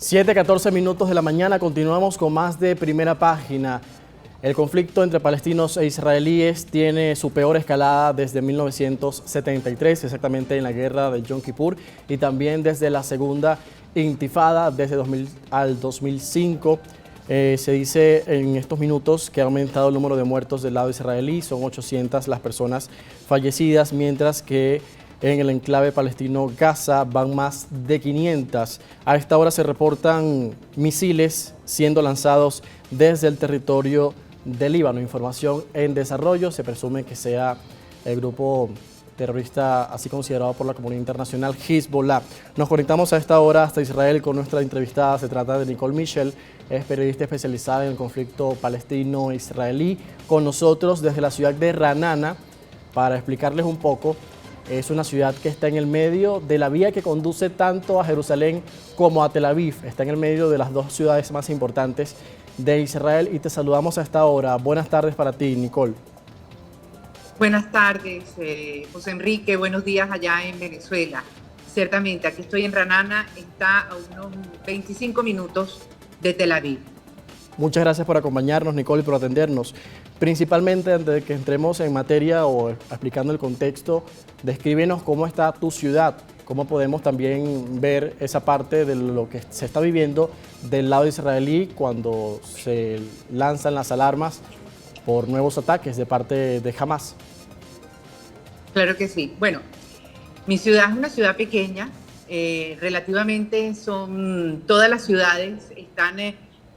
7:14 de la mañana, continuamos con más de Primera Página. El conflicto entre palestinos e israelíes tiene su peor escalada desde 1973, exactamente en la guerra de Yom Kippur, y también desde la segunda intifada, desde 2000 al 2005. Se dice en estos minutos que ha aumentado el número de muertos del lado israelí, son 800 las personas fallecidas, mientras que en el enclave palestino Gaza van más de 500. A esta hora se reportan misiles siendo lanzados desde el territorio del Líbano. Información en desarrollo, se presume que sea el grupo terrorista así considerado por la comunidad internacional, Hezbollah. Nos conectamos a esta hora hasta Israel con nuestra entrevistada. Se trata de Nicole Michel, es periodista especializada en el conflicto palestino-israelí, con nosotros desde la ciudad de Ra'anana para explicarles un poco. Es una ciudad que está en el medio de la vía que conduce tanto a Jerusalén como a Tel Aviv. Está en el medio de las dos ciudades más importantes de Israel y te saludamos a esta hora. Buenas tardes para ti, Nicole. Buenas tardes, José Enrique. Buenos días allá en Venezuela. Ciertamente, aquí estoy en Ra'anana, está a unos 25 minutos de Tel Aviv. Muchas gracias por acompañarnos, Nicole, y por atendernos. Principalmente, antes de que entremos en materia o explicando el contexto, descríbenos cómo está tu ciudad, cómo podemos también ver esa parte de lo que se está viviendo del lado israelí cuando se lanzan las alarmas por nuevos ataques de parte de Hamas. Claro que sí. Bueno, mi ciudad es una ciudad pequeña, relativamente son todas las ciudades están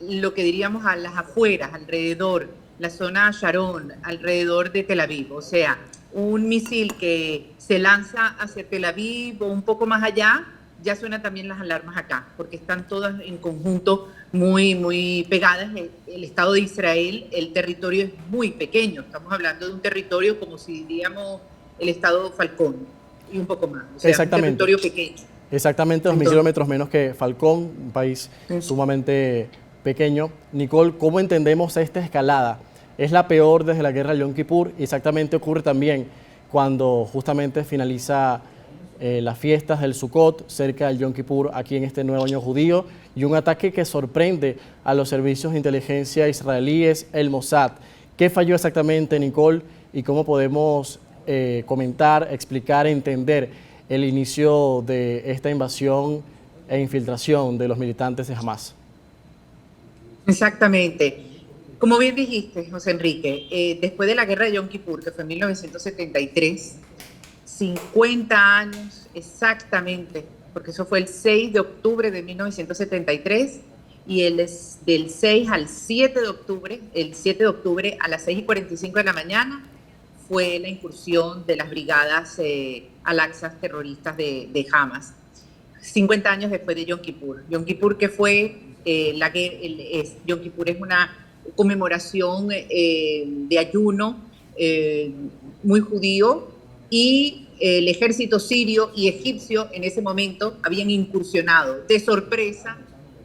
lo que diríamos a las afueras, alrededor, la zona Sharon, alrededor de Tel Aviv. O sea, un misil que se lanza hacia Tel Aviv o un poco más allá, ya suenan también las alarmas acá, porque están todas en conjunto muy pegadas. El Estado de Israel, el territorio es muy pequeño. Estamos hablando de un territorio como si diríamos el Estado Falcón y un poco más. O sea, exactamente. Un territorio pequeño. Exactamente, 2.000 kilómetros menos que Falcón, un país sumamente pequeño. Nicole, ¿cómo entendemos esta escalada? Es la peor desde la guerra de Yom Kippur y exactamente ocurre también cuando justamente finaliza las fiestas del Sukkot, cerca del Yom Kippur, aquí en este nuevo año judío, y un ataque que sorprende a los servicios de inteligencia israelíes, el Mossad. ¿Qué falló exactamente, Nicole, y cómo podemos comentar, explicar, entender el inicio de esta invasión e infiltración de los militantes de Hamas? Exactamente. Como bien dijiste, José Enrique, después de la guerra de Yom Kippur, que fue en 1973, 50 años exactamente, porque eso fue el 6 de octubre de 1973 y del 6 al 7 de octubre, el 7 de octubre a las 6:45 de la mañana, fue la incursión de las brigadas Al-Aqsa terroristas de Hamas. 50 años después de Yom Kippur. Yom Kippur, que fue Yom Kippur es una conmemoración de ayuno muy judío, y el ejército sirio y egipcio en ese momento habían incursionado de sorpresa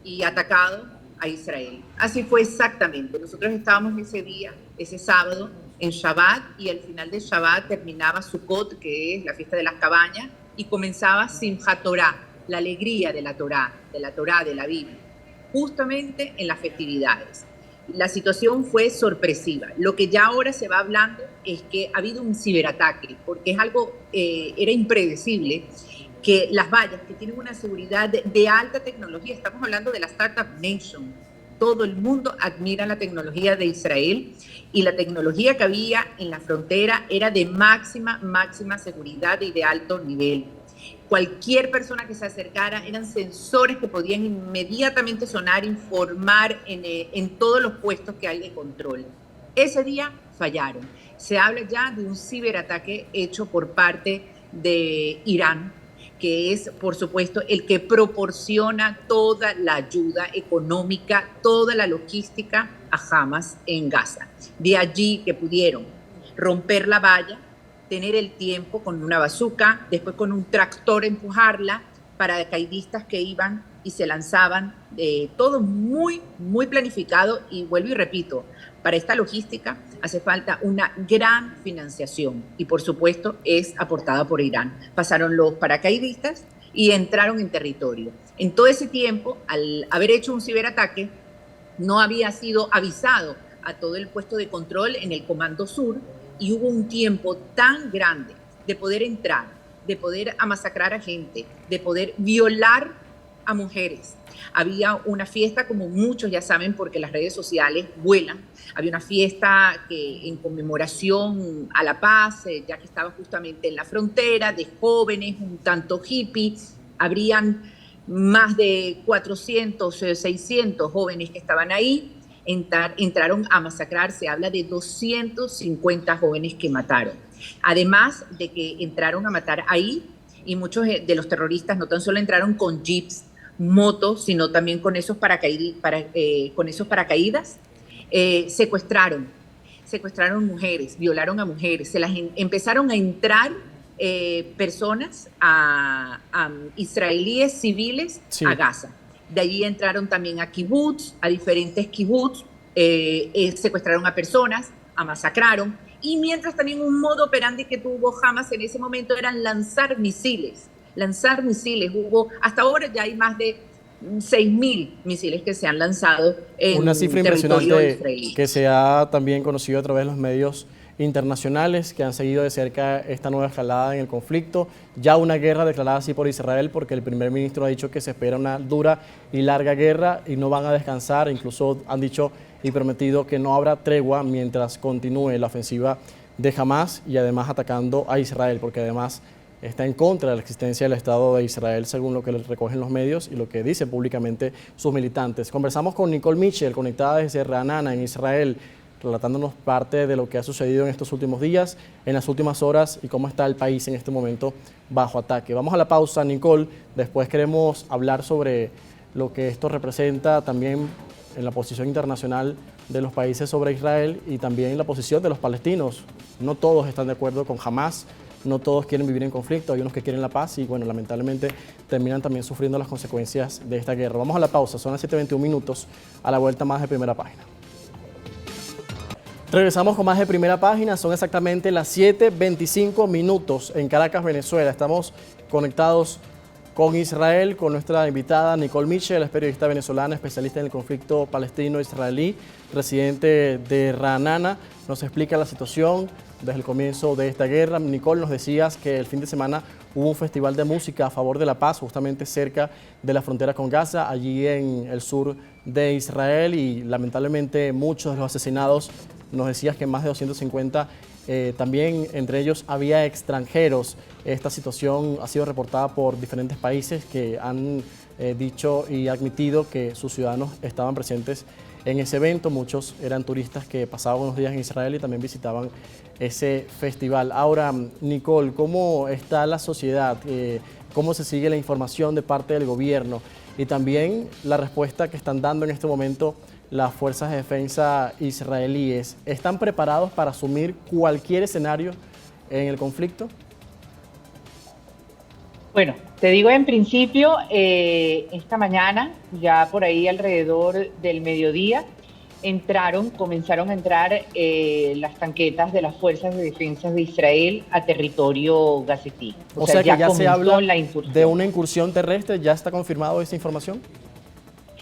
y atacado a Israel. Así fue exactamente. Nosotros estábamos ese día, ese sábado, en Shabbat, y al final de Shabbat terminaba Sukkot, que es la fiesta de las cabañas, y comenzaba Simchat Torah, la alegría de la Torah, de la Biblia, justamente en las festividades. La situación fue sorpresiva. Lo que ya ahora se va hablando es que ha habido un ciberataque, porque es algo, era impredecible, que las vallas, que tienen una seguridad de alta tecnología, estamos hablando de la Startup Nation, todo el mundo admira la tecnología de Israel, y la tecnología que había en la frontera era de máxima seguridad y de alto nivel. Cualquier persona que se acercara, eran sensores que podían inmediatamente sonar, informar en todos los puestos que hay de control. Ese día fallaron. Se habla ya de un ciberataque hecho por parte de Irán, que es, por supuesto, el que proporciona toda la ayuda económica, toda la logística a Hamas en Gaza. De allí que pudieron romper la valla, tener el tiempo con una bazuca, después con un tractor empujarla, paracaidistas que iban y se lanzaban, todo muy planificado. Y vuelvo y repito, para esta logística hace falta una gran financiación y por supuesto es aportada por Irán. Pasaron los paracaidistas y entraron en territorio. En todo ese tiempo, al haber hecho un ciberataque, no había sido avisado a todo el puesto de control en el Comando Sur y hubo un tiempo tan grande de poder entrar, de poder masacrar a gente, de poder violar a mujeres. Había una fiesta, como muchos ya saben, porque las redes sociales vuelan. Había una fiesta en conmemoración a la paz, ya que estaba justamente en la frontera, de jóvenes, un tanto hippies. Habrían más de 400, 600 jóvenes que estaban ahí. Entraron a masacrar, se habla de 250 jóvenes que mataron. Además de que entraron a matar ahí, y muchos de los terroristas no tan solo entraron con jeeps, motos, sino también con esos paracaídas, secuestraron mujeres, violaron a mujeres, empezaron a entrar personas, a israelíes civiles, sí, a Gaza. De allí entraron también a kibutz, a diferentes kibutz, secuestraron a personas, masacraron, y mientras también un modo operandi que tuvo Hamas en ese momento eran lanzar misiles. Hubo, hasta ahora ya hay más de 6.000 misiles que se han lanzado en una cifra territorio impresionante israelí, que se ha también conocido a través de los medios internacionales que han seguido de cerca esta nueva escalada en el conflicto, ya una guerra declarada así por Israel, porque el primer ministro ha dicho que se espera una dura y larga guerra y no van a descansar. Incluso han dicho y prometido que no habrá tregua mientras continúe la ofensiva de Hamas, y además atacando a Israel, porque además está en contra de la existencia del Estado de Israel, según lo que recogen los medios y lo que dicen públicamente sus militantes. Conversamos con Nicole Mitchell, conectada desde Ra'anana, en Israel, relatándonos parte de lo que ha sucedido en estos últimos días, en las últimas horas, y cómo está el país en este momento bajo ataque. Vamos a la pausa, Nicole. Después queremos hablar sobre lo que esto representa también en la posición internacional de los países sobre Israel y también la posición de los palestinos. No todos están de acuerdo con Hamas, no todos quieren vivir en conflicto, hay unos que quieren la paz y, bueno, lamentablemente terminan también sufriendo las consecuencias de esta guerra. Vamos a la pausa, son las 7:21 minutos, a la vuelta más de Primera Página. Regresamos con más de Primera Página, son exactamente las 7:25 minutos en Caracas, Venezuela. Estamos conectados con Israel, con nuestra invitada Nicole Mitchell, es periodista venezolana, especialista en el conflicto palestino-israelí, residente de Ra'anana. Nos explica la situación desde el comienzo de esta guerra. Nicole, nos decías que el fin de semana hubo un festival de música a favor de la paz, justamente cerca de la frontera con Gaza, allí en el sur de Israel, y lamentablemente muchos de los asesinados, nos decías que más de 250, también entre ellos había extranjeros. Esta situación ha sido reportada por diferentes países que han dicho y admitido que sus ciudadanos estaban presentes en ese evento. Muchos eran turistas que pasaban unos días en Israel y también visitaban ese festival. Ahora, Nicole, ¿cómo está la sociedad? ¿Cómo se sigue la información de parte del gobierno? Y también la respuesta que están dando en este momento las fuerzas de defensa israelíes. ¿Están preparados para asumir cualquier escenario en el conflicto? Bueno, te digo en principio, esta mañana, ya por ahí alrededor del mediodía, comenzaron a entrar las tanquetas de las fuerzas de defensa de Israel a territorio gazetí. O sea que ya se habla de una incursión terrestre. ¿Ya está confirmado esa información?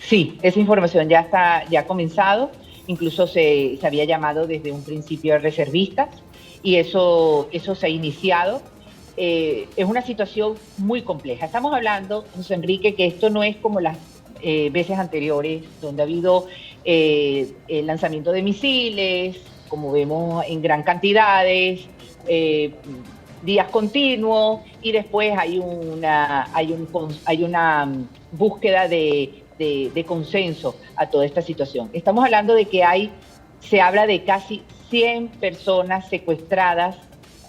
Sí, esa información ya ha comenzado. Incluso se había llamado desde un principio a reservistas y eso se ha iniciado. Es una situación muy compleja. Estamos hablando, José Enrique, que esto no es como las veces anteriores, donde ha habido el lanzamiento de misiles, como vemos en gran cantidades, días continuos, y después hay una búsqueda de consenso a toda esta situación. Estamos hablando de que se habla de casi 100 personas secuestradas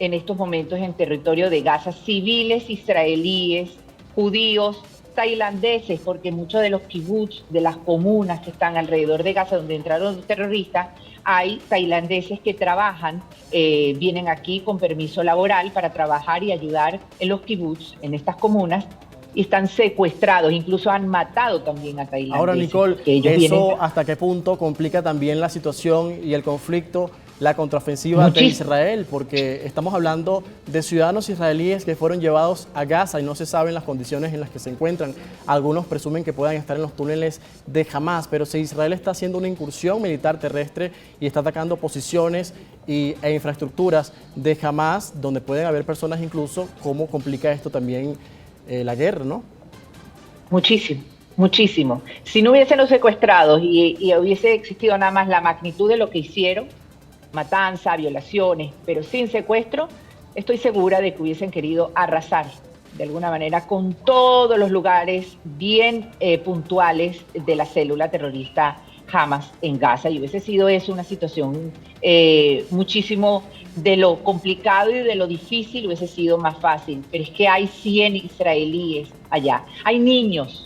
en estos momentos en territorio de Gaza, civiles israelíes, judíos, tailandeses, porque muchos de los kibutz, de las comunas que están alrededor de Gaza, donde entraron los terroristas, hay tailandeses que trabajan, vienen aquí con permiso laboral para trabajar y ayudar en los kibutz, en estas comunas, y están secuestrados, incluso han matado también a tailandeses. Ahora, Nicole, ¿eso hasta qué punto complica también la situación y el conflicto la contraofensiva de Israel? Porque estamos hablando de ciudadanos israelíes que fueron llevados a Gaza y no se saben las condiciones en las que se encuentran. Algunos presumen que puedan estar en los túneles de Hamás, pero si Israel está haciendo una incursión militar terrestre y está atacando posiciones e infraestructuras de Hamás, donde pueden haber personas incluso, ¿cómo complica esto también la guerra, no? Muchísimo, muchísimo. Si no hubiesen los secuestrados y hubiese existido nada más la magnitud de lo que hicieron, matanza, violaciones, pero sin secuestro, estoy segura de que hubiesen querido arrasar de alguna manera con todos los lugares bien puntuales de la célula terrorista Hamas en Gaza, y hubiese sido eso una situación muchísimo de lo complicado y de lo difícil hubiese sido más fácil, pero es que hay 100 israelíes allá, hay niños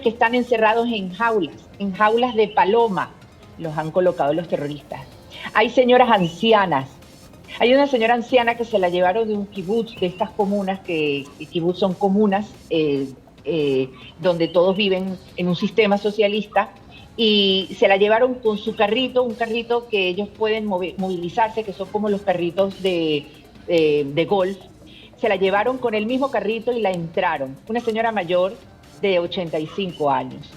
que están encerrados en jaulas de paloma, los han colocado los terroristas, hay señoras ancianas. Hay una señora anciana que se la llevaron de un kibutz, de estas comunas, que kibutz son comunas donde todos viven en un sistema socialista, y se la llevaron con su carrito, un carrito que ellos pueden movilizarse, que son como los carritos de golf. Se la llevaron con el mismo carrito y la entraron. Una señora mayor de 85 años.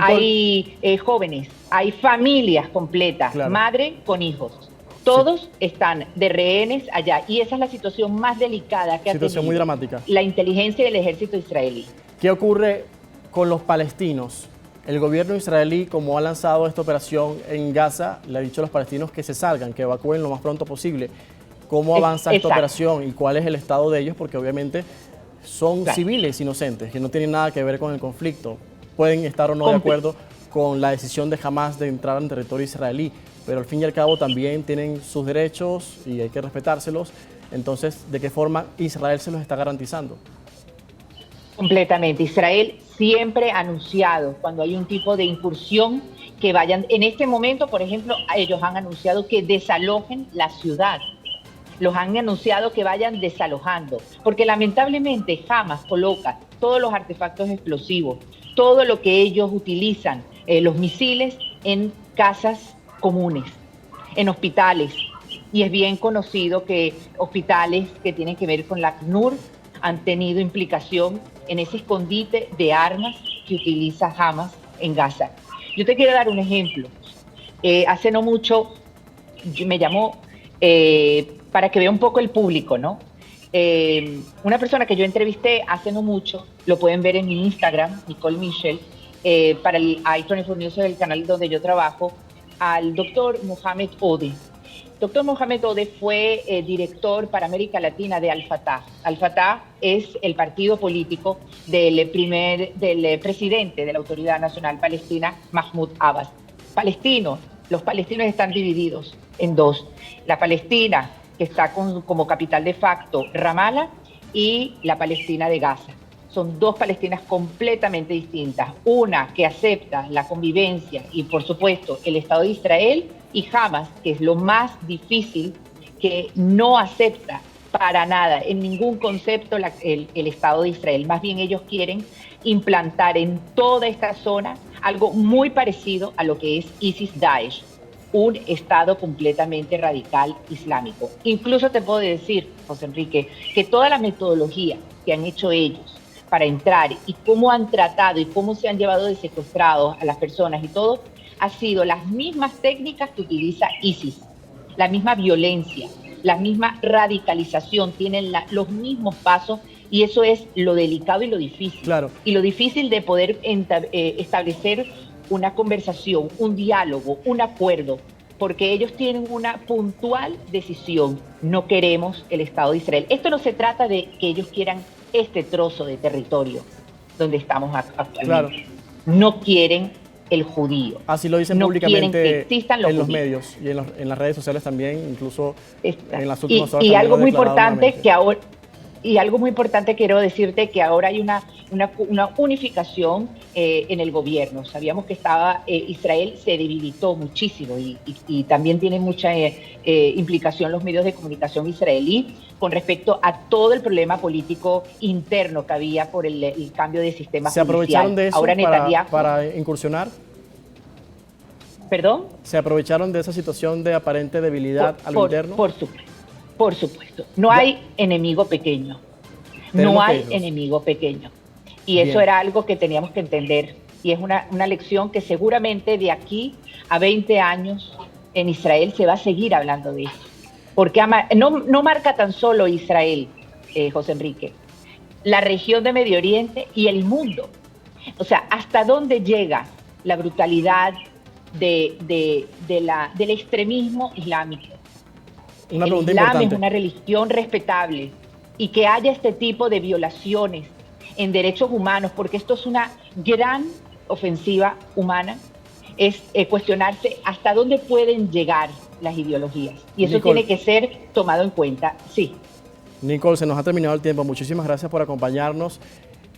Hay jóvenes, hay familias completas, claro, madre con hijos. Todos están de rehenes allá, y esa es la situación más delicada que ha tenido muy dramática la inteligencia del ejército israelí. ¿Qué ocurre con los palestinos? El gobierno israelí, como ha lanzado esta operación en Gaza, le ha dicho a los palestinos que se salgan, que evacúen lo más pronto posible. ¿Cómo avanza esta operación y cuál es el estado de ellos? Porque obviamente son civiles inocentes, que no tienen nada que ver con el conflicto. Pueden estar o no de acuerdo con la decisión de Hamás de entrar en territorio israelí, pero al fin y al cabo también tienen sus derechos y hay que respetárselos. Entonces, ¿de qué forma Israel se los está garantizando? Completamente. Israel siempre ha anunciado cuando hay un tipo de incursión que vayan. En este momento, por ejemplo, ellos han anunciado que desalojen la ciudad. Los han anunciado que vayan desalojando, porque lamentablemente Hamas coloca todos los artefactos explosivos, todo lo que ellos utilizan, los misiles, en casas comunes, en hospitales. Y es bien conocido que hospitales que tienen que ver con la ACNUR han tenido implicación en ese escondite de armas que utiliza Hamas en Gaza. Yo te quiero dar un ejemplo. Hace no mucho me llamó, para que vea un poco el público, ¿no? Una persona que yo entrevisté hace no mucho, lo pueden ver en mi Instagram, Nicole Michel, para el i24 News, el canal donde yo trabajo, al doctor Mohamed Odeh. Doctor Mohamed Odeh fue director para América Latina de Al-Fatah. Al-Fatah es el partido político del presidente de la Autoridad Nacional Palestina, Mahmoud Abbas. Los palestinos están divididos en dos. La Palestina, que está como capital de facto Ramallah, y la Palestina de Gaza. Son dos Palestinas completamente distintas. Una que acepta la convivencia y, por supuesto, el Estado de Israel, y Hamas, que es lo más difícil, que no acepta para nada, en ningún concepto, el Estado de Israel. Más bien ellos quieren implantar en toda esta zona algo muy parecido a lo que es ISIS-Daesh, un Estado completamente radical islámico. Incluso te puedo decir, José Enrique, que toda la metodología que han hecho ellos para entrar y cómo han tratado y cómo se han llevado de secuestrados a las personas y todo, ha sido las mismas técnicas que utiliza ISIS, la misma violencia, la misma radicalización, tienen los mismos pasos, y eso es lo delicado y lo difícil. Claro. Y lo difícil de poder establecer una conversación, un diálogo, un acuerdo, porque ellos tienen una puntual decisión: no queremos el Estado de Israel. Esto no se trata de que ellos quieran este trozo de territorio donde estamos actualmente. Claro. No quieren el judío. Así lo dicen públicamente en los medios y en las redes sociales también, incluso en las últimas horas. Y algo muy importante que ahora... Y algo muy importante, quiero decirte que ahora hay una unificación en el gobierno. Sabíamos que Israel se debilitó muchísimo y también tiene mucha implicación los medios de comunicación israelí con respecto a todo el problema político interno que había por el cambio de sistema judicial. ¿Se aprovecharon de eso ahora para incursionar? ¿Perdón? ¿Se aprovecharon de esa situación de aparente debilidad a lo interno? Por supuesto. No hay enemigo pequeño. No hay enemigo pequeño. Y eso era algo que teníamos que entender. Y es una lección que seguramente de aquí a 20 años en Israel se va a seguir hablando de eso. Porque no marca tan solo Israel, José Enrique, la región de Medio Oriente y el mundo. O sea, ¿hasta dónde llega la brutalidad del extremismo islámico? Una El pregunta Islam importante. es una religión respetable y que haya este tipo de violaciones en derechos humanos, porque esto es una gran ofensiva humana, es cuestionarse hasta dónde pueden llegar las ideologías. Y eso Nicole, tiene que ser tomado en cuenta, sí. Nicole, se nos ha terminado el tiempo. Muchísimas gracias por acompañarnos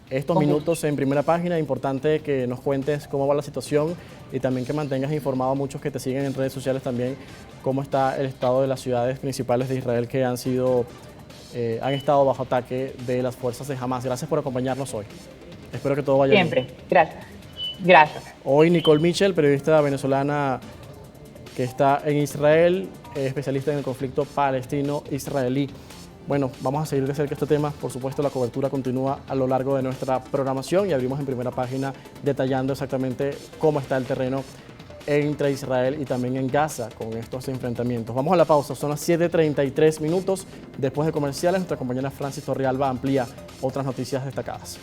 estos Con minutos en Primera Página. Importante que nos cuentes cómo va la situación y también que mantengas informado a muchos que te siguen en redes sociales también cómo está el estado de las ciudades principales de Israel que han estado bajo ataque de las fuerzas de Hamas. Gracias por acompañarnos hoy. Espero que todo vaya bien. Siempre. Gracias. Gracias. Hoy Nicole Mitchell, periodista venezolana que está en Israel, especialista en el conflicto palestino-israelí. Bueno, vamos a seguir de cerca este tema. Por supuesto, la cobertura continúa a lo largo de nuestra programación y abrimos en Primera Página detallando exactamente cómo está el terreno entre Israel y también en Gaza con estos enfrentamientos. Vamos a la pausa, son las 7:33 minutos. Después de comerciales, nuestra compañera Francis Torrealba amplía otras noticias destacadas.